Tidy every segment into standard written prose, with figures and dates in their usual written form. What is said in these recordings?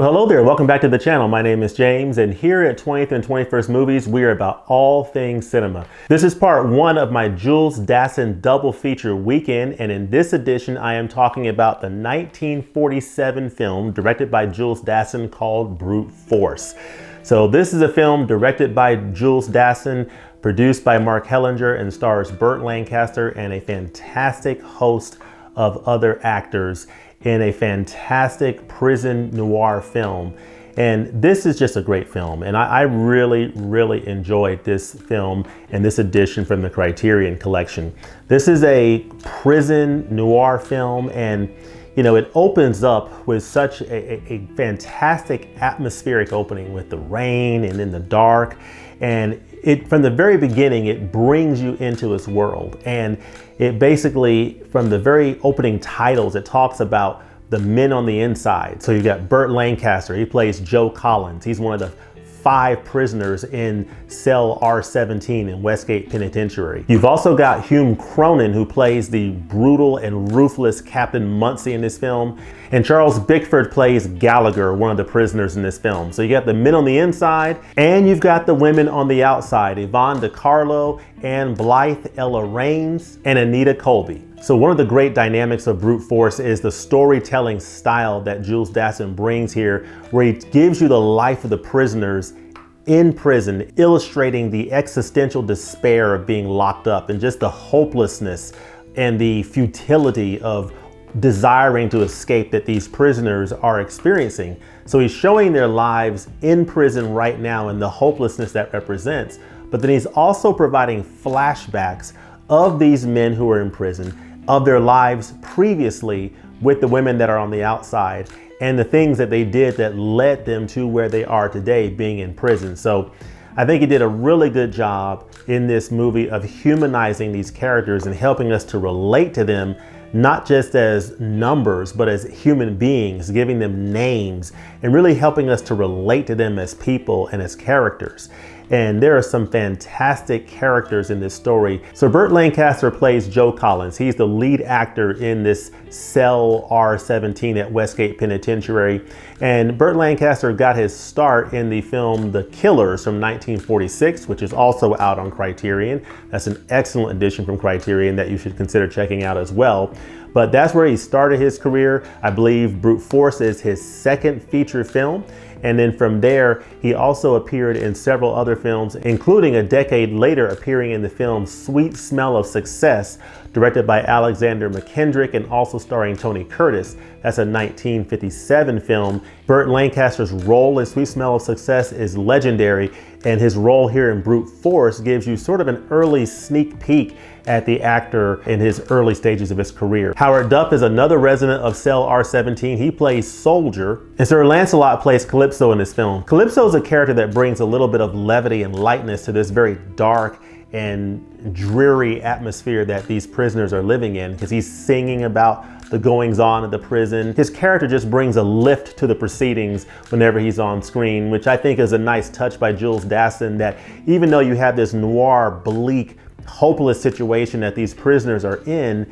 Well, hello there. Welcome back to the channel. My name is James, and here at 20th and 21st Movies, we are about all things cinema. This is part one of my Jules Dassin Double Feature Weekend, and in this edition, I am talking about the 1947 film directed by Jules Dassin called Brute Force. So this is a film directed by Jules Dassin, produced by Mark Hellinger, and stars Burt Lancaster and a fantastic host of other actors in a fantastic prison noir film. And this is just a great film. And I really enjoyed this film and this edition from the Criterion Collection. This is a prison noir film, and you know, it opens up with such a fantastic atmospheric opening with the rain and in the dark. And from the very beginning, it brings you into its world. And it basically, from the very opening titles, it talks about the men on the inside. So you got Burt Lancaster, he plays Joe Collins. He's one of the 5 prisoners in cell R17 in Westgate Penitentiary. You've also got Hume Cronyn, who plays the brutal and ruthless Captain Muncie in this film. And Charles Bickford plays Gallagher, one of the prisoners in this film. So you got the men on the inside, and you've got the women on the outside, Yvonne De Carlo, and Blyth, Ella Raines, and Anita Colby. So one of the great dynamics of Brute Force is the storytelling style that Jules Dassin brings here, where he gives you the life of the prisoners in prison, illustrating the existential despair of being locked up and just the hopelessness and the futility of desiring to escape that these prisoners are experiencing. So he's showing their lives in prison right now and the hopelessness that represents, but then he's also providing flashbacks of these men who are in prison, of their lives previously with the women that are on the outside, and the things that they did that led them to where they are today, being in prison. So I think he did a really good job in this movie of humanizing these characters and helping us to relate to them, not just as numbers, but as human beings, giving them names and really helping us to relate to them as people and as characters. And there are some fantastic characters in this story. So Burt Lancaster plays Joe Collins. He's the lead actor in this cell R17 at Westgate Penitentiary. And Burt Lancaster got his start in the film The Killers from 1946, which is also out on Criterion. That's an excellent edition from Criterion that you should consider checking out as well. But that's where he started his career. I believe Brute Force is his second feature film. And then from there, he also appeared in several other films, including a decade later appearing in the film Sweet Smell of Success, directed by Alexander McKendrick and also starring Tony Curtis. That's a 1957 film. Burt Lancaster's role in Sweet Smell of Success is legendary, and his role here in Brute Force gives you sort of an early sneak peek at the actor in his early stages of his career. Howard Duff is another resident of cell R17. He plays Soldier, and Sir Lancelot plays Calypso in this film. Calypso is a character that brings a little bit of levity and lightness to this very dark and dreary atmosphere that these prisoners are living in, because he's singing about the goings on of the prison. His character just brings a lift to the proceedings whenever he's on screen, which I think is a nice touch by Jules Dassin, that even though you have this noir, bleak, hopeless situation that these prisoners are in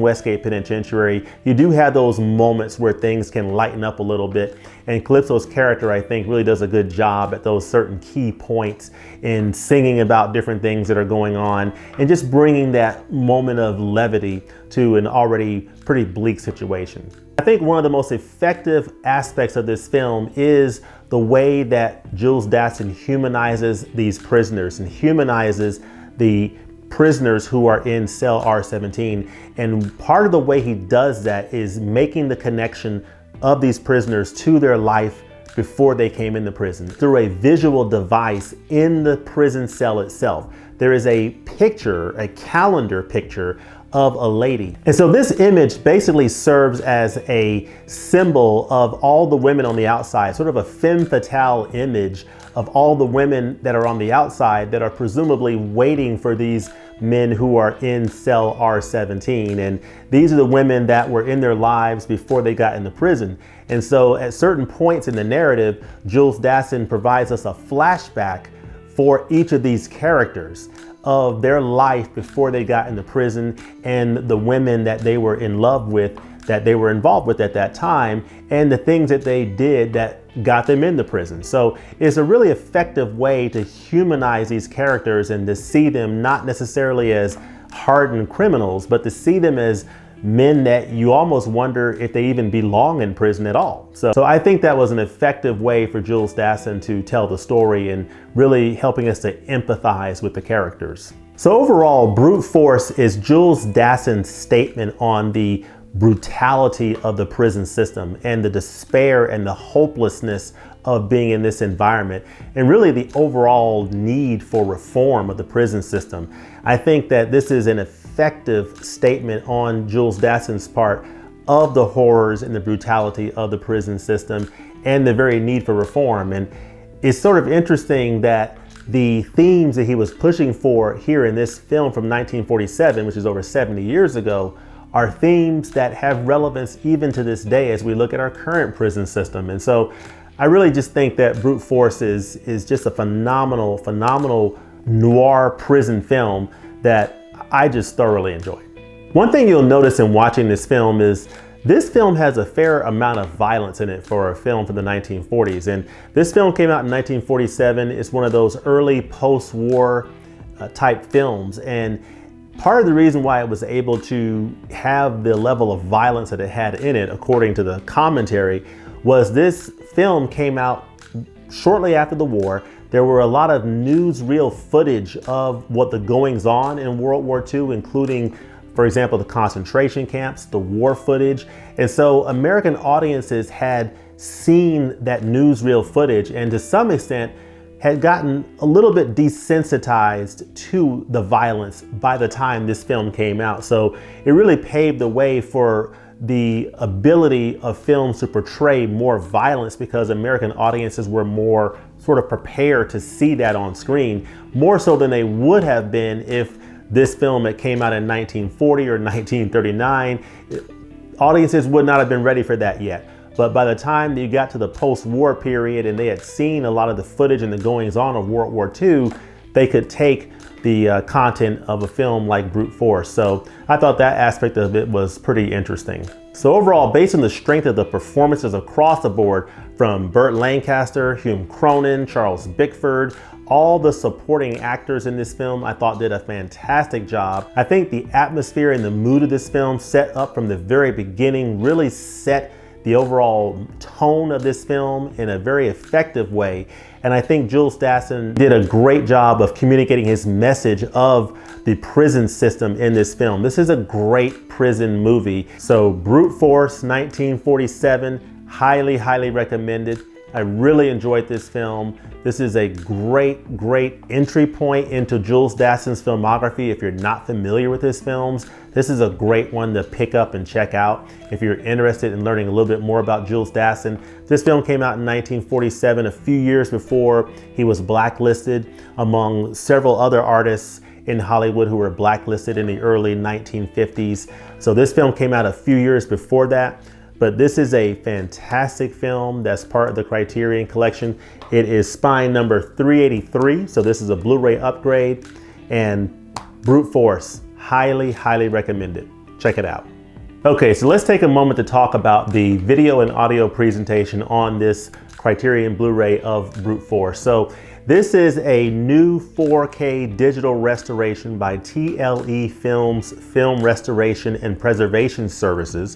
Westgate Penitentiary, you do have those moments where things can lighten up a little bit. And Calypso's character, I think, really does a good job at those certain key points in singing about different things that are going on and just bringing that moment of levity to an already pretty bleak situation. I think one of the most effective aspects of this film is the way that Jules Dassin humanizes these prisoners and humanizes the prisoners who are in cell R17. And part of the way he does that is making the connection of these prisoners to their life before they came into prison through a visual device in the prison cell itself. There is a picture, a calendar picture of a lady. And so this image basically serves as a symbol of all the women on the outside, sort of a femme fatale image of all the women that are on the outside that are presumably waiting for these men who are in cell R17. And these are the women that were in their lives before they got into prison. And so at certain points in the narrative, Jules Dassin provides us a flashback for each of these characters of their life before they got into prison and the women that they were in love with that they were involved with at that time and the things that they did that got them into prison. So it's a really effective way to humanize these characters and to see them not necessarily as hardened criminals, but to see them as men that you almost wonder if they even belong in prison at all. So I think that was an effective way for Jules Dassin to tell the story and really helping us to empathize with the characters. So overall, Brute Force is Jules Dassin's statement on the brutality of the prison system and the despair and the hopelessness of being in this environment, and really the overall need for reform of the prison system. I think that this is an effective statement on Jules Dassin's part of the horrors and the brutality of the prison system and the very need for reform. And it's sort of interesting that the themes that he was pushing for here in this film from 1947, which is over 70 years ago, are themes that have relevance even to this day as we look at our current prison system. And so I really just think that Brute Force is just a phenomenal noir prison film that I just thoroughly enjoyed. One thing you'll notice in watching this film is this film has a fair amount of violence in it for a film from the 1940s. And this film came out in 1947. It's one of those early post-war type films. And part of the reason why it was able to have the level of violence that it had in it, according to the commentary, was this film came out shortly after the war. There were a lot of newsreel footage of what the goings on in World War II, including, for example, the concentration camps, the war footage. And so American audiences had seen that newsreel footage and to some extent had gotten a little bit desensitized to the violence by the time this film came out. So it really paved the way for the ability of films to portray more violence because American audiences were more sort of prepared to see that on screen, more so than they would have been if this film that came out in 1940 or 1939, audiences would not have been ready for that yet. But by the time you got to the post-war period and they had seen a lot of the footage and the goings on of World War II, they could take the content of a film like Brute Force. So I thought that aspect of it was pretty interesting. So overall, based on the strength of the performances across the board from Burt Lancaster, Hume Cronyn, Charles Bickford, all the supporting actors in this film I thought did a fantastic job. I think the atmosphere and the mood of this film set up from the very beginning really set the overall tone of this film in a very effective way. And I think Jules Dassin did a great job of communicating his message of the prison system in this film. This is a great prison movie. So Brute Force 1947, highly recommended. I really enjoyed this film. This is a great entry point into Jules Dassin's filmography. If you're not familiar with his films, this is a great one to pick up and check out. If you're interested in learning a little bit more about Jules Dassin, this film came out in 1947, a few years before he was blacklisted among several other artists in Hollywood who were blacklisted in the early 1950s. So this film came out a few years before that. But this is a fantastic film that's part of the Criterion Collection. It is spine number 383, so this is a Blu-ray upgrade, and Brute Force, highly recommended. Check it out. Okay, so let's take a moment to talk about the video and audio presentation on this Criterion Blu-ray of Brute Force. So this is a new 4K digital restoration by TLE Films Film Restoration and Preservation Services,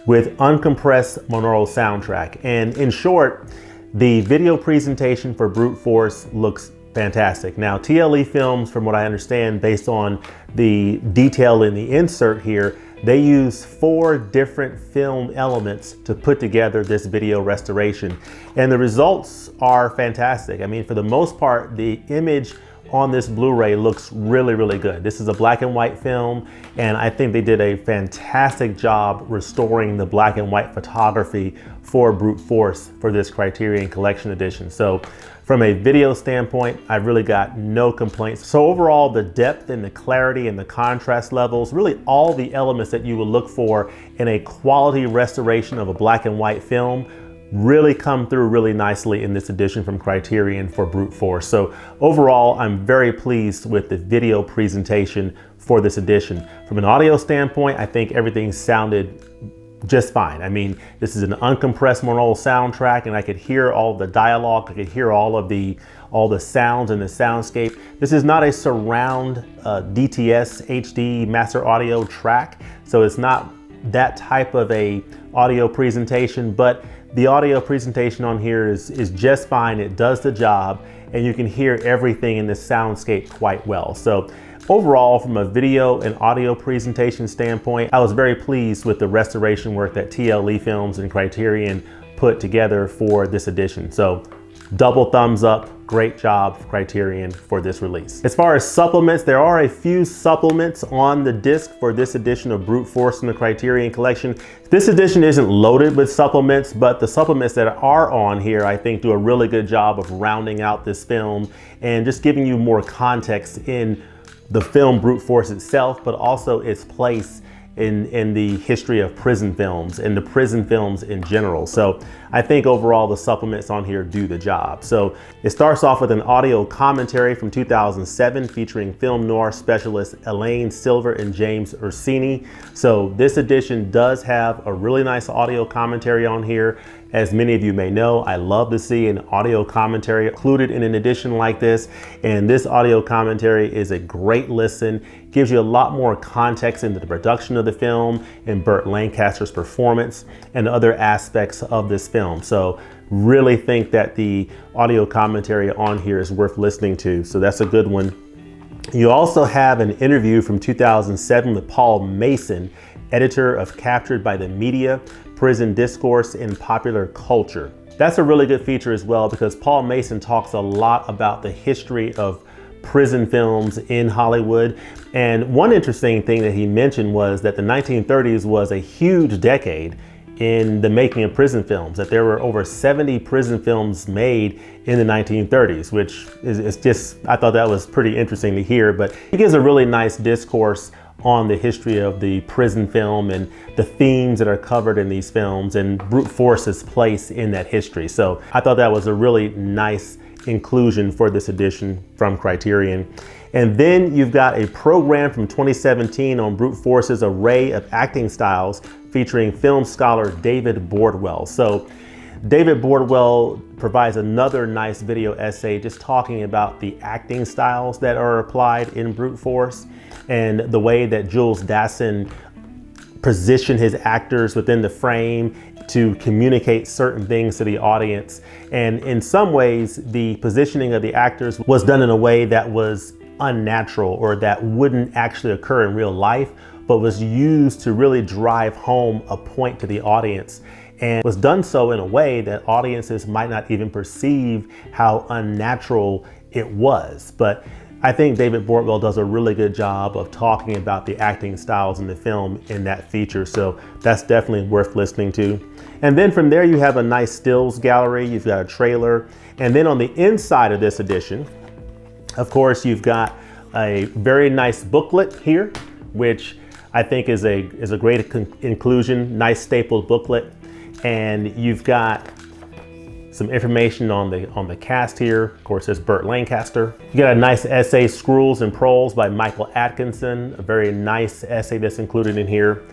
with uncompressed monaural soundtrack. And in short, the video presentation for Brute Force looks fantastic. Now, TLE Films, from what I understand, based on the detail in the insert here, they use 4 different film elements to put together this video restoration. And the results are fantastic. I mean, for the most part, the image on this Blu-ray looks really good. This is a black and white film, and I think they did a fantastic job restoring the black and white photography for Brute Force for this Criterion Collection edition. So from a video standpoint, I've really got no complaints. So overall, the depth and the clarity and the contrast levels, really all the elements that you would look for in a quality restoration of a black and white film really come through really nicely in this edition from Criterion for Brute Force. So overall, I'm very pleased with the video presentation for this edition. From an audio standpoint, I think everything sounded just fine. I mean, this is an uncompressed monaural soundtrack, and I could hear all the dialogue. I could hear all the sounds in the soundscape. This is not a surround DTS HD master audio track, so it's not that type of a audio presentation, but the audio presentation on here is just fine. It does the job, and you can hear everything in the soundscape quite well. So overall, from a video and audio presentation standpoint, I was very pleased with the restoration work that TLE Films and Criterion put together for this edition. So double thumbs up, great job Criterion for this release. As far as supplements, there are a few supplements on the disc for this edition of Brute Force in the Criterion Collection. This edition isn't loaded with supplements, but the supplements that are on here I think do a really good job of rounding out this film and just giving you more context in the film Brute Force itself, but also its place in the history of prison films and the prison films in general. So I think overall the supplements on here do the job. So it starts off with an audio commentary from 2007 featuring film noir specialists Elaine Silver and James Ursini. So this edition does have a really nice audio commentary on here. As many of you may know, I love to see an audio commentary included in an edition like this. And this audio commentary is a great listen, gives you a lot more context into the production of the film and Burt Lancaster's performance and other aspects of this film. So really think that the audio commentary on here is worth listening to. So that's a good one. You also have an interview from 2007 with Paul Mason, editor of Captured by the Media, Prison Discourse in Popular Culture. That's a really good feature as well, because Paul Mason talks a lot about the history of prison films in Hollywood. And one interesting thing that he mentioned was that the 1930s was a huge decade in the making of prison films, that there were over 70 prison films made in the 1930s, which is just, I thought that was pretty interesting to hear. But he gives a really nice discourse on the history of the prison film and the themes that are covered in these films and Brute Force's place in that history. So I thought that was a really nice inclusion for this edition from Criterion. And then you've got a program from 2017 on Brute Force's array of acting styles featuring film scholar David Bordwell. So David Bordwell provides another nice video essay just talking about the acting styles that are applied in Brute Force and the way that Jules Dassin positioned his actors within the frame to communicate certain things to the audience. And in some ways, the positioning of the actors was done in a way that was unnatural or that wouldn't actually occur in real life, but was used to really drive home a point to the audience, and was done so in a way that audiences might not even perceive how unnatural it was. But I think David Bordwell does a really good job of talking about the acting styles in the film in that feature. So that's definitely worth listening to. And then from there you have a nice stills gallery, you've got a trailer. And then on the inside of this edition, of course, you've got a very nice booklet here, which I think is a great inclusion, nice stapled booklet. And you've got some information on the cast here. Of course, there's Burt Lancaster. You got a nice essay, Scrolls and Proles by Michael Atkinson, a very nice essay that's included in here.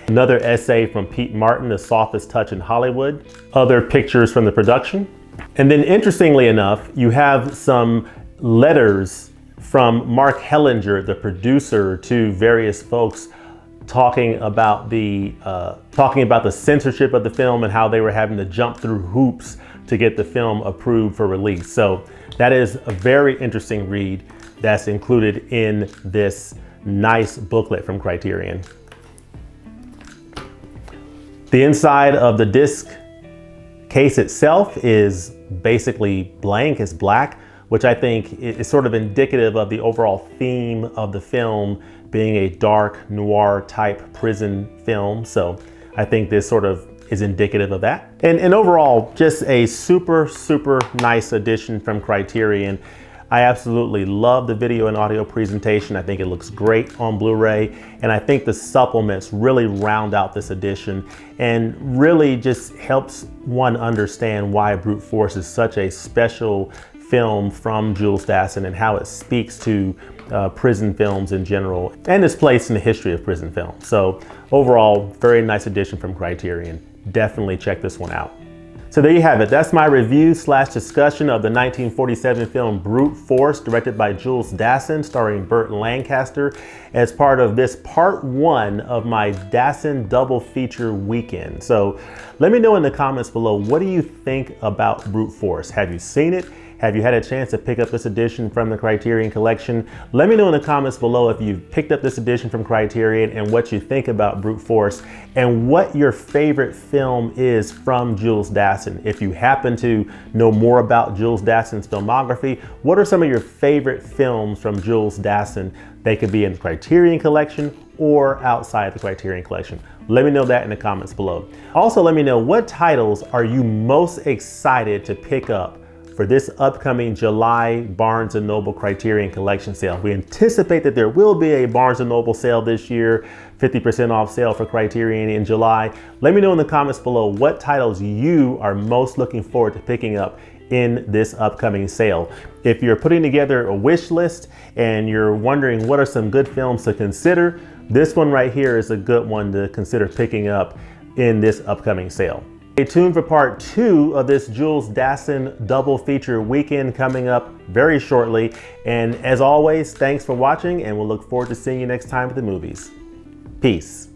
Another essay from Pete Martin, The Softest Touch in Hollywood. Other pictures from the production. And then interestingly enough, you have some letters from Mark Hellinger, the producer, to various folks talking about the censorship of the film and how they were having to jump through hoops to get the film approved for release. So that is a very interesting read that's included in this nice booklet from Criterion. The inside of the disc case itself is basically blank, it's black, which I think is sort of indicative of the overall theme of the film being a dark noir type prison film. So I think this sort of is indicative of that. And overall, just a super, super nice addition from Criterion. I absolutely love the video and audio presentation. I think it looks great on Blu-ray. And I think the supplements really round out this edition and really just helps one understand why Brute Force is such a special film from Jules Dassin and how it speaks to prison films in general and its place in the history of prison film. So overall, very nice addition from Criterion. Definitely check this one out. So there you have it. That's my review / discussion of the 1947 film Brute Force, directed by Jules Dassin, starring Burt Lancaster, as part of this part 1 of my Dassin Double Feature Weekend. So let me know in the comments below, what do you think about Brute Force? Have you seen it? Have you had a chance to pick up this edition from the Criterion Collection? Let me know in the comments below if you've picked up this edition from Criterion and what you think about Brute Force and what your favorite film is from Jules Dassin. If you happen to know more about Jules Dassin's filmography, what are some of your favorite films from Jules Dassin? They could be in the Criterion Collection or outside the Criterion Collection. Let me know that in the comments below. Also, let me know, what titles are you most excited to pick up for this upcoming July Barnes & Noble Criterion Collection sale? We anticipate that there will be a Barnes & Noble sale this year, 50% off sale for Criterion in July. Let me know in the comments below what titles you are most looking forward to picking up in this upcoming sale. If you're putting together a wish list and you're wondering what are some good films to consider, this one right here is a good one to consider picking up in this upcoming sale. Stay tuned for part 2 of this Jules Dassin Double Feature Weekend coming up very shortly. And as always, thanks for watching, and we'll look forward to seeing you next time at the movies. Peace.